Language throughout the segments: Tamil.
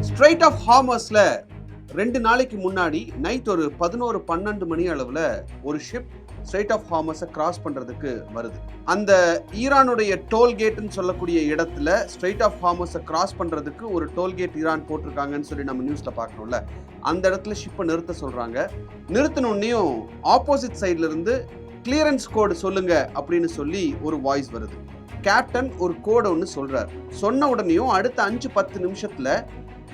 ஸ்ட்ரைட் ஆஃப் ஹார்மஸ்ல 2 நாளைக்கு முன்னாடி நைட் ஒரு 11-12 மணி அளவில் ஒரு ஷிப் ஸ்ட்ரைட் ஆஃப் ஹார்மஸை கிராஸ் பண்ணுறதுக்கு வருது. அந்த ஈரானுடைய டோல்கேட்னு சொல்லக்கூடிய இடத்துல ஸ்ட்ரைட் ஆஃப் ஹார்மஸை கிராஸ் பண்ணுறதுக்கு ஒரு டோல்கேட் ஈரான் போட்டிருக்காங்கன்னு சொல்லி நம்ம நியூஸில் பார்க்கணும்ல. அந்த இடத்துல ஷிப்பை நிறுத்த சொல்கிறாங்க. நிறுத்தினோன்னையும் ஆப்போசிட் சைட்ல இருந்து கிளியரன்ஸ் கோடு சொல்லுங்க அப்படின்னு சொல்லி ஒரு வாய்ஸ் வருது. கேப்டன் ஒரு கோடை ஒன்று சொல்கிறார். சொன்ன உடனேயும் அடுத்த 5-10 நிமிஷத்தில்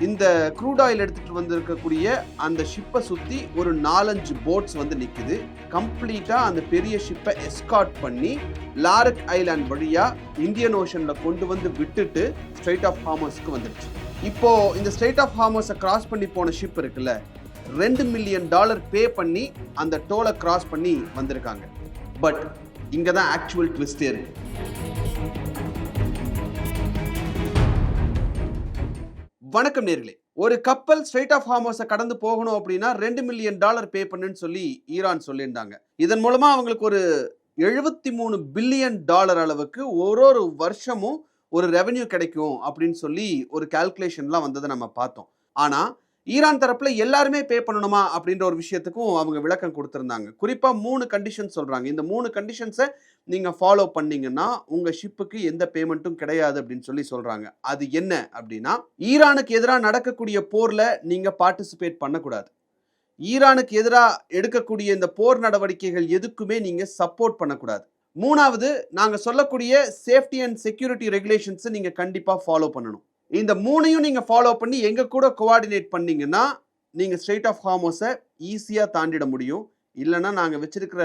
இந்த க்ரூட் ஆயில் எடுத்துகிட்டு வந்திருக்கக்கூடிய அந்த ஷிப்பை சுற்றி ஒரு 4-5 போட்ஸ் வந்து நிற்குது. கம்ப்ளீட்டாக அந்த பெரிய ஷிப்பை எஸ்கார்ட் பண்ணி லாரக் ஐலாண்ட் வழியாக இந்தியன் ஓஷனில் கொண்டு வந்து விட்டுட்டு ஸ்ட்ரைட் ஆஃப் ஹார்மஸ்க்கு வந்துடுச்சு. இப்போது இந்த ஸ்ட்ரைட் ஆஃப் ஹார்மஸை கிராஸ் பண்ணி போன ஷிப் இருக்குல்ல, $2 மில்லியன் பே பண்ணி அந்த டோலை கிராஸ் பண்ணி வந்திருக்காங்க. பட் இங்கே தான் ஆக்சுவல் ட்விஸ்டே இருக்கு. வணக்கம் நேர்களே. ஒரு கப்பல் ஸ்ட்ரைட் ஆஃப் ஹார்மஸை கடந்து போகணும் அப்படின்னா $2 மில்லியன் பே பண்ணுன்னு சொல்லி ஈரான் சொல்லியிருந்தாங்க. இதன் மூலமா அவங்களுக்கு ஒரு $73 பில்லியன் அளவுக்கு ஒரு வருஷமும் ஒரு ரெவென்யூ கிடைக்கும் அப்படின்னு சொல்லி ஒரு கால்குலேஷன்லாம் வந்ததை நம்ம பார்த்தோம். ஆனா ஈரான் தரப்புல எல்லாருமே பே பண்ணணுமா அப்படின்ற ஒரு விஷயத்துக்கும் அவங்க விளக்கம் கொடுத்திருந்தாங்க. குறிப்பா 3 கண்டிஷன் சொல்றாங்க. இந்த 3 கண்டிஷன்ஸை நீங்க ஃபாலோ பண்ணீங்கன்னா உங்க ஷிப்புக்கு எந்த பேமெண்ட்டும் கிடையாது அப்படின்னு சொல்லி சொல்றாங்க. அது என்ன அப்படின்னா, ஈரானுக்கு எதிராக நடக்கக்கூடிய போர்ல நீங்க பார்ட்டிசிபேட் பண்ணக்கூடாது. ஈரானுக்கு எதிராக எடுக்கக்கூடிய இந்த போர் நடவடிக்கைகள் எதுக்குமே நீங்க சப்போர்ட் பண்ணக்கூடாது. 3வது, நாங்க சொல்லக்கூடிய சேஃப்டி அண்ட் செக்யூரிட்டி ரெகுலேஷன்ஸை நீங்க கண்டிப்பா ஃபாலோ பண்ணணும். இந்த 3ஐயும் நீங்க ஃபாலோ பண்ணி எங்க கூட கோஆர்டினேட் பண்ணீங்கன்னா நீங்க ஸ்ட்ரைட் ஆஃப் ஹார்மஸை ஈஸியா தாண்டிட முடியும். இல்லைன்னா நாங்க வச்சிருக்கிற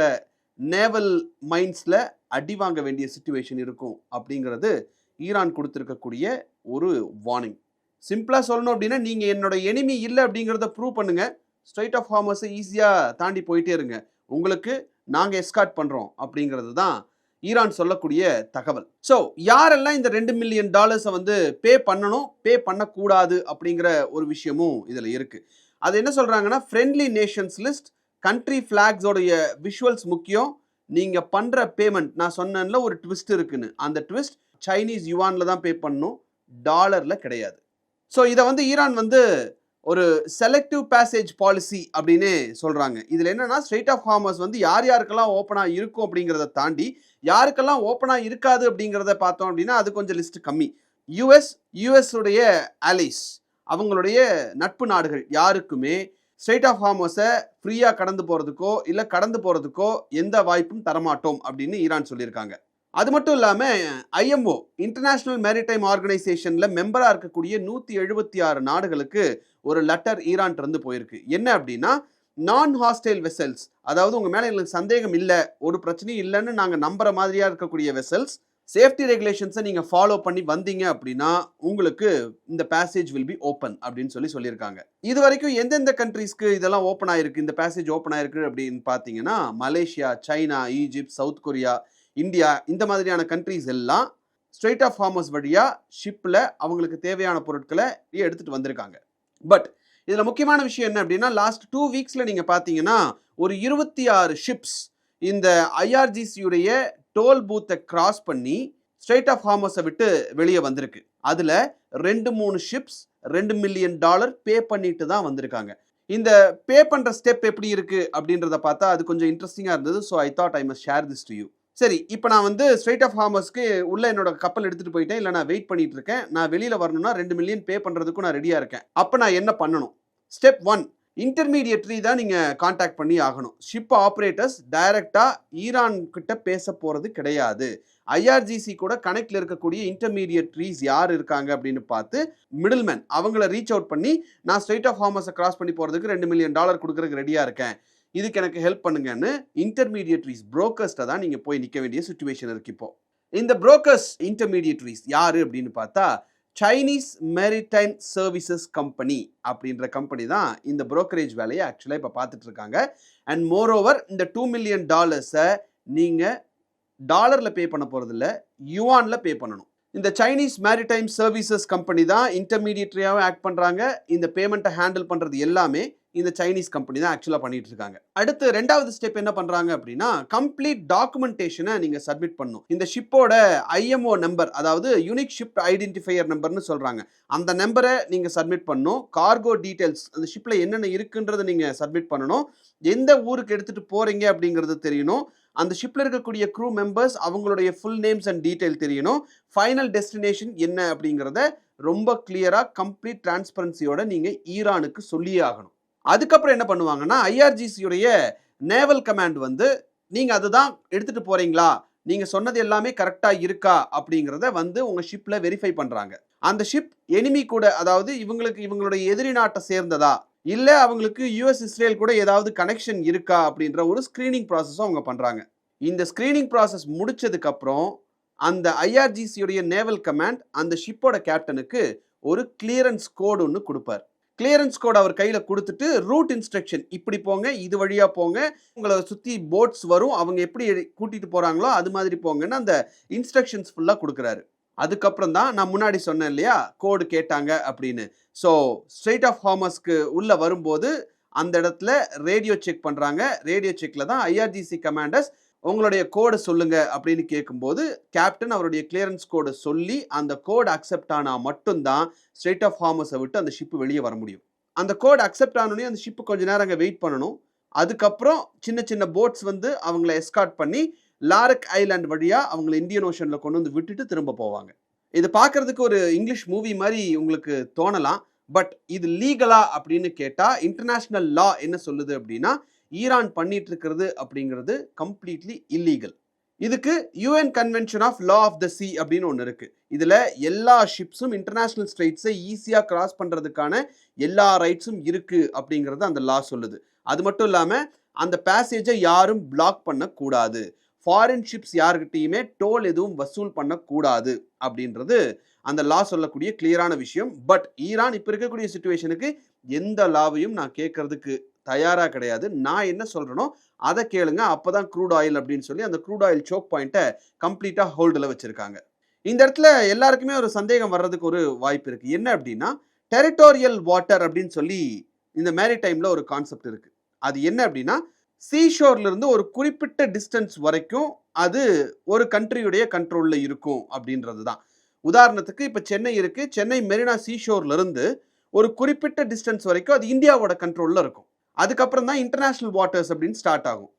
நேவல் மைன்ஸ்ல அடி வாங்க வேண்டிய சிச்சுவேஷன் இருக்கும் அப்படிங்கிறது ஈரான் கொடுத்திருக்கக்கூடிய ஒரு வார்னிங். சிம்பிளா சொல்லணும் அப்படின்னா, நீங்க என்னோட எனிமி இல்லை அப்படிங்கிறத ப்ரூவ் பண்ணுங்க, ஸ்ட்ரைட் ஆஃப் ஹார்மஸை ஈஸியா தாண்டி போயிட்டே இருங்க, உங்களுக்கு நாங்க எஸ்கார்ட் பண்றோம் அப்படிங்கிறது தான் ஈரான் சொல்லக்கூடிய தகவல். ஸோ யாரெல்லாம் இந்த $2 மில்லியன் வந்து பே பண்ணணும், பே பண்ணக்கூடாது அப்படிங்கிற ஒரு விஷயமும் இதில் இருக்கு. அது என்ன சொல்றாங்கன்னா, ஃப்ரெண்ட்லி நேஷன்ஸ் லிஸ்ட், கண்ட்ரி ஃபிளாக்ஸோடைய விஷுவல்ஸ் முக்கியம். நீங்க பண்ற பேமெண்ட், நான் சொன்னேன்ல ஒரு ட்விஸ்ட் இருக்குன்னு, அந்த ட்விஸ்ட் சைனீஸ் யுவான்ல தான் பே பண்ணணும், டாலர்ல கிடையாது. ஸோ இதை வந்து ஈரான் வந்து ஒரு செலக்டிவ் பேசேஜ் பாலிசி அப்படின்னே சொல்றாங்க. இதுல என்னன்னா, ஸ்ட்ரைட் ஆஃப் ஹார்மஸ் வந்து யார் யாருக்கெல்லாம் ஓப்பனா இருக்கும் அப்படிங்கிறத தாண்டி யாருக்கெல்லாம் ஓப்பனா இருக்காது அப்படிங்கிறத பார்த்தோம் அப்படின்னா அது கொஞ்சம் லிஸ்ட் கம்மி. யூஎஸ் உடைய அலைஸ், அவங்களுடைய நட்பு நாடுகள் யாருக்குமே ஸ்ட்ரைட் ஆஃப் ஹார்மஸை ஃப்ரீயா கடந்து போறதுக்கோ இல்லை கடந்து போறதுக்கோ எந்த வாய்ப்பும் தரமாட்டோம் அப்படின்னு ஈரான் சொல்லியிருக்காங்க. அது மட்டும் இல்லாமல் ஐஎம்ஓ, இன்டர்நேஷனல் மேரிடைம் ஆர்கனைசேஷன்ல மெம்பரா இருக்கக்கூடிய 176 நாடுகளுக்கு ஒரு லெட்டர் ஈரான் இருந்து போயிருக்கு. என்ன அப்படின்னா, நான் ஹாஸ்டைல் வெசல்ஸ், அதாவது உங்க மேல எங்களுக்கு சந்தேகம் இல்லை, ஒரு பிரச்சனையும் இல்லைன்னு நாங்க நம்புற மாதிரியா இருக்கக்கூடிய வெசல்ஸ், சேஃப்டி ரெகுலேஷன்ஸை நீங்க ஃபாலோ பண்ணி வந்தீங்க அப்படின்னா உங்களுக்கு இந்த பேசேஜ் வில் பி ஓப்பன் அப்படின்னு சொல்லியிருக்காங்க. இது வரைக்கும் எந்தெந்த கண்ட்ரீஸ்க்கு இதெல்லாம் ஓப்பன் ஆயிருக்கு, இந்த பேசேஜ் ஓப்பன் ஆயிருக்கு அப்படின்னு பார்த்தீங்கன்னா, Malaysia, China, Egypt, south Korea, India, இந்த மாதிரியான கண்ட்ரீஸ் எல்லாம் ஸ்ட்ரைட் ஆஃப் ஹார்மஸ் வழியா ஷிப்ல அவங்களுக்கு தேவையான பொருட்களை எடுத்துட்டு வந்திருக்காங்க. பட் இதுல முக்கியமான விஷயம் என்ன அப்படின்னா, லாஸ்ட் 2 வீக்ஸ்ல நீங்க பாத்தீங்கன்னா ஒரு 26 ஷிப்ஸ் இந்த ஐஆர்ஜிசியுடைய டோல் பூத்தை கிராஸ் பண்ணி ஸ்ட்ரைட் ஆஃப் ஹார்மஸை விட்டு வெளியே வந்திருக்கு. அதுல 2-3 ஷிப்ஸ் $2 மில்லியன் பே பண்ணிட்டு தான் வந்திருக்காங்க. இந்த பே பண்ற ஸ்டெப் எப்படி இருக்கு அப்படின்றத பார்த்தா அது கொஞ்சம் இன்ட்ரெஸ்டிங்கா இருந்தது. So I thought I must share this to you. சரி, இப்போ நான் வந்து ஸ்ட்ரைட் ஆஃப் ஹார்மஸ்க்கு உள்ள என்னோட கப்பல் எடுத்துட்டு போயிட்டேன், இல்லை நான் வெயிட் பண்ணிட்டு இருக்கேன், நான் வெளியில வரணும்னா $2 மில்லியன் பே பண்றதுக்கும் நான் ரெடியா இருக்கேன். அப்போ நான் என்ன பண்ணணும்? ஸ்டெப் 1, இன்டர்மீடியட்ரி தான் நீங்க கான்டாக்ட் பண்ணி ஆகணும். ஷிப் ஆப்ரேட்டர்ஸ் டைரக்டா ஈரான் கிட்ட பேச போறது கிடையாது. ஐஆர்ஜிசி கூட கனெக்ட்ல இருக்கக்கூடிய இன்டர்மீடியட்ரிஸ் யார் இருக்காங்க அப்படின்னு பார்த்து மிடில்மேன் அவங்கள ரீச் அவுட் பண்ணி, நான் ஸ்ட்ரைட் ஆஃப் ஹார்மஸை கிராஸ் பண்ணி போறதுக்கு $2 மில்லியன் கொடுக்கறதுக்கு ரெடியா இருக்கேன், இதுக்கு எனக்கு ஹெல்ப் பண்ணுங்கன்னு இன்டர்மீடியட்ரிஸ், புரோக்கர்ஸ்ட தான் நீங்க போய் நிற்க வேண்டிய சிச்சுவேஷன் இருக்கு. இப்போ இந்த புரோக்கர்ஸ், இன்டர்மீடியட்ரிஸ் யாரு அப்படின்னு பார்த்தா, சைனீஸ் மேரிடைம் சர்வீசஸ் கம்பெனி அப்படின்ற கம்பெனி தான் இந்த புரோக்கரேஜ் வேலையை ஆக்சுவலாக இப்போ பார்த்துட்டு இருக்காங்க. அண்ட் மோர் ஓவர், இந்த $2 மில்லியன் நீங்க டாலர்ல பே பண்ண போறது இல்லை, யுவான்ல பே பண்ணணும். இந்த சைனீஸ் மேரிடைம் சர்வீசஸ் கம்பெனி தான் இன்டர்மீடியட்ரியாகவும் ஆக்ட் பண்றாங்க. இந்த பேமெண்ட்டை ஹேண்டில் பண்றது எல்லாமே இந்த சைனீஸ் கம்பெனி தான் ஆக்சுவலா பண்ணிட்டு இருக்காங்க. அடுத்து ரெண்டாவது ஸ்டெப் என்ன பண்றாங்க அப்படின்னா, கம்ப்ளீட் டாக்குமெண்டேஷனை நீங்க சப்மிட் பண்ணணும். இந்த ஷிப்போட ஐஎம்ஓ நம்பர், அதாவது யூனிக் ஷிப் ஐடென்டிஃபையர் நம்பர்னு சொல்றாங்க, அந்த நம்பரை நீங்க சப்மிட் பண்ணணும். கார்கோ டீடைல்ஸ், அந்த ஷிப்ல என்னென்ன இருக்குன்றதை நீங்க சப்மிட் பண்ணணும். எந்த ஊருக்கு எடுத்துட்டு போறீங்க அப்படிங்கிறது தெரியணும். அந்த ஷிப்ல இருக்கக்கூடிய க்ரூ மெம்பர்ஸ் அவங்களுடைய ஃபுல் நேம்ஸ் அண்ட் டீடைல் தெரியணும். ஃபைனல் டெஸ்டினேஷன் என்ன அப்படிங்கிறத ரொம்ப கிளியரா கம்ப்ளீட் டிரான்ஸ்பரன்சியோட நீங்க ஈரானுக்கு சொல்லியே ஆகணும். அதுக்கப்புறம் என்ன பண்ணுவாங்கன்னா, ஐஆர்ஜிசியுடைய நேவல் கமாண்ட் வந்து நீங்க அதுதான் எடுத்துட்டு போறீங்களா, நீங்க சொன்னது எல்லாமே கரெக்டா இருக்கா அப்படிங்கிறத வந்து உங்க ஷிப்ல வெரிஃபை பண்றாங்க. அந்த ஷிப் எனிமி கூட, அதாவது இவங்களுடைய எதிரி நாட்டை சேர்ந்ததா, இல்ல அவங்களுக்கு யுஎஸ் இஸ்ரேல் கூட ஏதாவது கனெக்ஷன் இருக்கா அப்படின்ற ஒரு ஸ்கிரீனிங் ப்ராசஸும் அவங்க பண்றாங்க. இந்த ஸ்கிரீனிங் ப்ராசஸ் முடிச்சதுக்கு அப்புறம் அந்த ஐஆர்ஜிசியுடைய நேவல் கமாண்ட் அந்த ஷிப்போட கேப்டனுக்கு ஒரு கிளியரன்ஸ் கோடு ஒன்று கொடுப்பார். கிளியரன்ஸ் கோட் அவர் கையில் கொடுத்துட்டு ரூட் இன்ஸ்ட்ரக்ஷன், இப்படி போங்க, இது வழியா போங்க, உங்களை சுற்றி போட்ஸ் வரும், அவங்க எப்படி கூட்டிட்டு போறாங்களோ அது மாதிரி போங்கன்னு அந்த இன்ஸ்ட்ரக்ஷன்ஸ் ஃபுல்லாக கொடுக்குறாரு. அதுக்கப்புறம் தான் நான் முன்னாடி சொன்னேன் இல்லையா, கோடு கேட்டாங்க அப்படின்னு. ஸோ ஸ்ட்ரெய்ட் ஆஃப் ஹார்மஸ்க்கு உள்ள வரும்போது அந்த இடத்துல ரேடியோ செக் பண்றாங்க. ரேடியோ செக்ல தான் ஐஆர்ஜிசி கமாண்டர்ஸ் உங்களுடைய கோடை சொல்லுங்க அப்படின்னு கேட்கும்போது கேப்டன் அவருடைய கிளியரன்ஸ் கோடை சொல்லி அந்த கோட் அக்செப்ட் ஆனா மட்டும்தான் ஸ்ட்ரெய்ட் ஆஃப் ஹார்மஸை விட்டு அந்த ஷிப்பு வெளியே வர முடியும். அந்த கோட் அக்செப்ட் ஆனோடனே அந்த ஷிப்பு கொஞ்ச நேரம் அங்கே வெயிட் பண்ணணும். அதுக்கப்புறம் சின்ன சின்ன போட்ஸ் வந்து அவங்கள எஸ்கார்ட் பண்ணி லாரக் ஐலாண்ட் வழியா அவங்களை இந்தியன் ஓஷன்ல கொண்டு வந்து விட்டுட்டு திரும்ப போவாங்க. இது பார்க்கறதுக்கு ஒரு இங்கிலீஷ் மூவி மாதிரி உங்களுக்கு தோணலாம். பட் இது லீகலா அப்படின்னு கேட்டா இன்டர்நேஷனல் லா என்ன சொல்லுது அப்படின்னா, ஈரான் பண்ணிட்டு இருக்கிறது அப்படிங்கிறது கம்ப்ளீட்லி இல்லீகல். இதுக்கு UN convention of law of the sea அப்படின்னு ஒன்று இருக்கு. இதுல எல்லா ஷிப்ஸும் இன்டர்நேஷனல் ஸ்ட்ரெயிட்ஸை ஈஸியா கிராஸ் பண்றதுக்கான எல்லா ரைட்ஸும் இருக்கு அப்படிங்கிறது அந்த லா சொல்லுது. அது மட்டும் இல்லாம அந்த பேசேஜை யாரும் பிளாக் பண்ணக்கூடாது, ஃபாரின் ஷிப்ஸ் யாருக்கிட்டையுமே டோல் எதுவும் வசூல் பண்ணக்கூடாது அப்படின்றது அந்த லா சொல்லக்கூடிய கிளியரான விஷயம். பட் ஈரான் இப்போ இருக்கக்கூடிய சிச்சுவேஷனுக்கு எந்த லாவையும் நான் கேட்கறதுக்கு தயாராக கிடையாது. நான் என்ன சொல்றேனோ அதை கேளுங்க, அப்போதான் க்ரூட் ஆயில் அப்படின்னு சொல்லி அந்த க்ரூட் ஆயில் சோக் பாயிண்ட்டை கம்ப்ளீட்டாக ஹோல்டில் வச்சிருக்காங்க. இந்த இடத்துல எல்லாருக்குமே ஒரு சந்தேகம் வர்றதுக்கு ஒரு வாய்ப்பு இருக்கு. என்ன அப்படின்னா, டெரிட்டோரியல் வாட்டர் அப்படின்னு சொல்லி இந்த மேரிடைம்ல ஒரு கான்செப்ட் இருக்கு. அது என்ன அப்படின்னா, சீஷோர்ல இருந்து ஒரு குறிப்பிட்ட டிஸ்டன்ஸ் வரைக்கும் அது ஒரு கண்ட்ரியுடைய கண்ட்ரோல்ல இருக்கும் அப்படின்றது தான். உதாரணத்துக்கு இப்போ சென்னை இருக்கு, சென்னை மெரினா சீஷோர்ல இருந்து ஒரு குறிப்பிட்ட டிஸ்டன்ஸ் வரைக்கும் அது இந்தியாவோட கண்ட்ரோல்ல இருக்கும். அதுக்கப்புறம் தான் இன்டர்நேஷனல் வாட்டர்ஸ் அப்படின்னு ஸ்டார்ட் ஆகும்.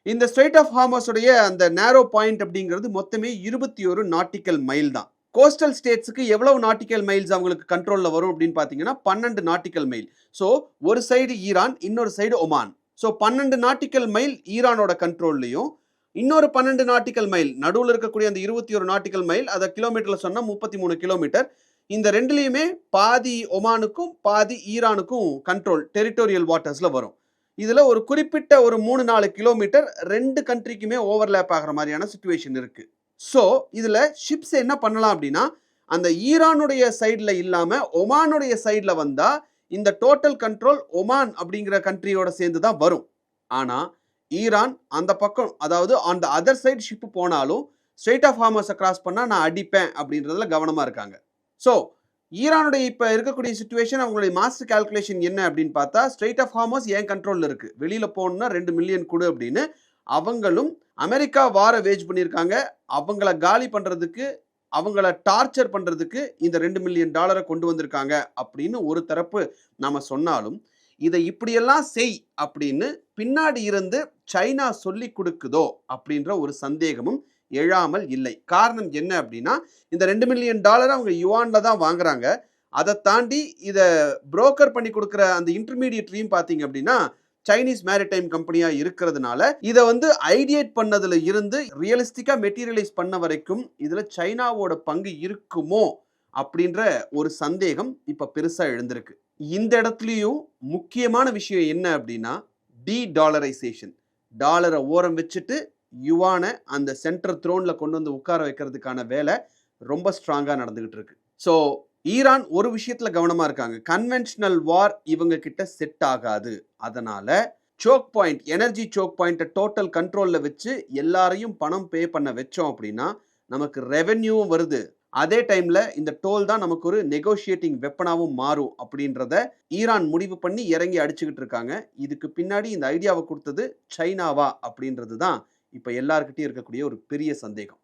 இந்த ஸ்ட்ரெய்ட் ஆஃப் ஹார்மஸுடைய அந்த நேரோ பாயிண்ட் அப்படிங்கிறது மொத்தமே 21 நாட்டிக்கல் மைல் தான். கோஸ்டல் ஸ்டேட்ஸுக்கு எவ்வளவு நாட்டிக்கல் மைல்ஸ் அவங்களுக்கு கண்ட்ரோல்ல வரும் அப்படின்னு பார்த்தீங்கன்னா 12 நாட்டிக்கல் மைல். ஸோ ஒரு சைடு ஈரான், இன்னொரு side Oman. So 12 nautical mile ஈரானோட கண்ட்ரோல்லையும், இன்னொரு 12 நாட்டிக்கல் மைல் நடுவில் இருக்கக்கூடிய அந்த 21 நாட்டிக்கல் மைல், அதை கிலோமீட்டர்ல சொன்னால் 33 கிலோமீட்டர். இந்த ரெண்டுலையுமே பாதி ஒமானுக்கும் பாதி ஈரானுக்கும் கண்ட்ரோல் டெரிட்டோரியல் வாட்டர்ஸ்ல வரும். இதுல ஒரு குறிப்பிட்ட ஒரு 3-4 கிலோமீட்டர் ரெண்டு கண்ட்ரிக்குமே ஓவர்லேப் ஆகிற மாதிரியான சிச்சுவேஷன் இருக்கு. ஸோ இதுல ஷிப்ஸ் என்ன பண்ணலாம் அப்படின்னா, அந்த ஈரானுடைய சைட்ல இல்லாம ஒமானுடைய சைட்ல வந்தா இந்த டோட்டல் கண்ட்ரோல் ஒமான் அப்படிங்கிற கண்ட்ரியோட சேர்ந்து தான் வரும். ஆனா ஈரான் அந்த பக்கம், அதாவது on the other side ship போனாலும் ஸ்ட்ரெய்ட் ஆஃப் ஹார்மஸை கிராஸ் பண்ணா நான் அடிப்பேன் அப்படின்றதுல கவனமா இருக்காங்க. ஸோ ஈரானுடைய இப்போ இருக்கக்கூடிய சிச்சுவேஷன், அவங்களுடைய மாஸ்டர் கால்குலேஷன் என்ன அப்படின்னு பார்த்தா, ஸ்ட்ரெய்ட் ஆஃப் ஹார்மஸ் ஏன் கண்ட்ரோலில் இருக்கு, வெளியில போகணும்னா 2 மில்லியன் கொடு அப்படின்னு அவங்களும் அமெரிக்கா வார வேஜ் பண்ணியிருக்காங்க. அவங்கள காலி பண்றதுக்கு, அவங்கள டார்ச்சர் பண்றதுக்கு இந்த $2 மில்லியன் கொண்டு வந்திருக்காங்க அப்படின்னு ஒரு தரப்பு நாம சொன்னாலும், இதை இப்படியெல்லாம் செய் அப்படின்னு பின்னாடி இருந்து சைனா சொல்லி கொடுக்குதோ அப்படின்ற ஒரு சந்தேகமும் எழாமல் இல்லை. காரணம் என்ன அப்படின்னா, இந்த $2 மில்லியன் அவங்க யுவான்ல தான் வாங்குறாங்க. அதை தாண்டி இதை புரோக்கர் பண்ணி கொடுக்குற அந்த இன்டர்மீடியேட்டரியும் பார்த்தீங்க அப்படின்னா சைனீஸ் மேரிடைம் கம்பெனியா இருக்கிறதுனால, இதை வந்து ஐடியேட் பண்ணதுல இருந்து ரியலிஸ்டிக்கா மெட்டீரியலைஸ் பண்ண வரைக்கும் இதுல சைனாவோட பங்கு இருக்குமோ அப்படின்ற ஒரு சந்தேகம் இப்ப பெருசா எழுந்திருக்கு. இந்த இடத்துலயும் முக்கியமான விஷயம் என்ன அப்படின்னா, டாலரைசேஷன். டாலரை ஓரம் வச்சுட்டு யுவானை அந்த சென்ட்ரல் த்ரோன்ல கொண்டு வந்து உட்கார வைக்கிறதுக்கான வேலை ரொம்ப ஸ்ட்ராங்கா நடந்துகிட்டு இருக்கு. ஸோ ஈரான் ஒரு விஷயத்துல கவனமா இருக்காங்க, கன்வென்ஷனல் வார் இவங்க கிட்ட செட் ஆகாது. அதனால சோக் பாயிண்ட், எனர்ஜி சோக் பாயிண்ட்டை டோட்டல் கண்ட்ரோல்ல வச்சு எல்லாரையும் பணம் பே பண்ண வச்சோம் அப்படின்னா நமக்கு ரெவென்யூவும் வருது, அதே டைம்ல இந்த டோல் தான் நமக்கு ஒரு நெகோஷியேட்டிங் வெப்பனாவும் மாறும் அப்படின்றத ஈரான் முடிவு பண்ணி இறங்கி அடிச்சுக்கிட்டு இருக்காங்க. இதுக்கு பின்னாடி இந்த ஐடியாவை கொடுத்தது சைனாவா அப்படின்றது தான் இப்ப எல்லார்கிட்டயும் இருக்கக்கூடிய ஒரு பெரிய சந்தேகம்.